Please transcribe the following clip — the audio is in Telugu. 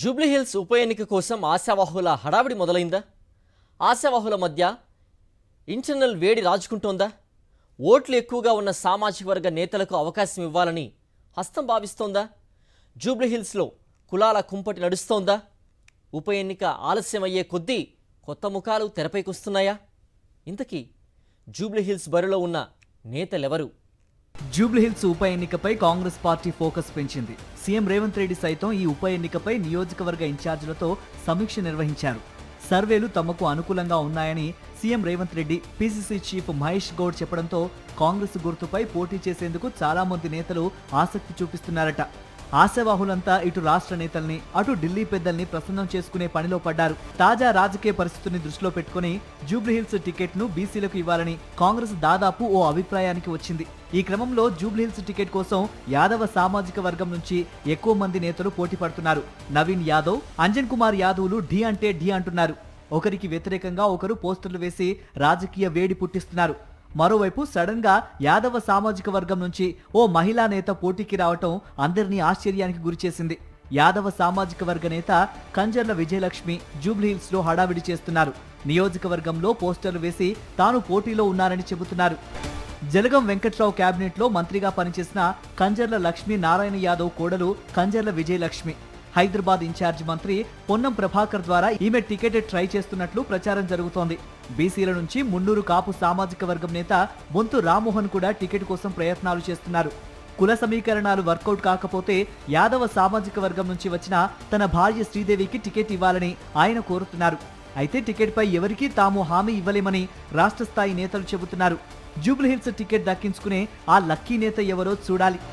జూబ్లీహిల్స్ ఉప ఎన్నిక కోసం ఆశావాహుల హడావిడి మొదలైందా? ఆశావాహుల మధ్య ఇంటర్నల్ వేడి రాజుకుంటోందా? ఓట్లు ఎక్కువగా ఉన్న సామాజిక వర్గ నేతలకు అవకాశం ఇవ్వాలని హస్తం భావిస్తోందా? జూబ్లీహిల్స్లో కులాల కుంపటి నడుస్తోందా? ఉప ఎన్నిక ఆలస్యమయ్యే కొద్దీ కొత్త ముఖాలు తెరపైకొస్తున్నాయా? ఇంతకీ జూబ్లీహిల్స్ బరిలో ఉన్న నేతలెవరు? జూబ్లీహిల్స్ ఉప ఎన్నికపై కాంగ్రెస్ పార్టీ ఫోకస్ పెంచింది. సీఎం రేవంత్ రెడ్డి సైతం ఈ ఉప ఎన్నికపై నియోజకవర్గ ఇన్ఛార్జీలతో సమీక్ష నిర్వహించారు. సర్వేలు తమకు అనుకూలంగా ఉన్నాయని CM Revanth Reddy, PCC chief Mahesh Goud చెప్పడంతో కాంగ్రెస్ గుర్తుపై పోటీ చేసేందుకు చాలా మంది నేతలు ఆసక్తి చూపిస్తున్నారట. ఆశావాహులంతా ఇటు రాష్ట్ర నేతల్ని, అటు ఢిల్లీ పెద్దల్ని ప్రసన్నం చేసుకునే పనిలో పడ్డారు. తాజా రాజకీయ పరిస్థితిని దృష్టిలో పెట్టుకుని జూబ్లీహిల్స్ టికెట్ ను బీసీలకు ఇవ్వాలని కాంగ్రెస్ దాదాపు ఓ అభిప్రాయానికి వచ్చింది. ఈ క్రమంలో జూబ్లీహిల్స్ టికెట్ కోసం యాదవ సామాజిక వర్గం నుంచి ఎక్కువ మంది నేతలు పోటీ పడుతున్నారు. నవీన్ యాదవ్, అంజన్ కుమార్ యాదవ్లు ఢీ అంటే ఢీ అంటున్నారు. ఒకరికి వ్యతిరేకంగా ఒకరు పోస్టర్లు వేసి రాజకీయ వేడి పుట్టిస్తున్నారు. మరోవైపు సడన్ గా యాదవ సామాజిక వర్గం నుంచి ఓ మహిళా నేత పోటీకి రావటం అందరినీ ఆశ్చర్యానికి గురిచేసింది. యాదవ సామాజిక వర్గ నేత కంజర్ల విజయలక్ష్మి జూబ్లీహిల్స్ లో హడావిడి చేస్తున్నారు. నియోజకవర్గంలో పోస్టర్లు వేసి తాను పోటీలో ఉన్నారని చెబుతున్నారు. జలగం వెంకట్రావు కేబినెట్ లో మంత్రిగా పనిచేసిన కంజర్ల లక్ష్మీ నారాయణ యాదవ్ కోడలు కంజర్ల విజయలక్ష్మి. హైదరాబాద్ ఇన్ఛార్జి మంత్రి పొన్నం ప్రభాకర్ ద్వారా ఈమె టికెట్ ట్రై చేస్తున్నట్లు ప్రచారం జరుగుతోంది. బీసీల నుంచి మున్నూరు కాపు సామాజిక వర్గం నేత బొంతు రామ్మోహన్ కూడా టికెట్ కోసం ప్రయత్నాలు చేస్తున్నారు. కుల సమీకరణాలు వర్కౌట్ కాకపోతే యాదవ సామాజిక వర్గం నుంచి వచ్చిన తన భార్య శ్రీదేవికి టికెట్ ఇవ్వాలని ఆయన కోరుతున్నారు. అయితే టికెట్ పై ఎవరికీ తాము హామీ ఇవ్వలేమని రాష్ట్ర స్థాయి నేతలు చెబుతున్నారు. జూబ్లీహిల్స్ టికెట్ దక్కించుకునే ఆ లక్కీ నేత ఎవరో చూడాలి.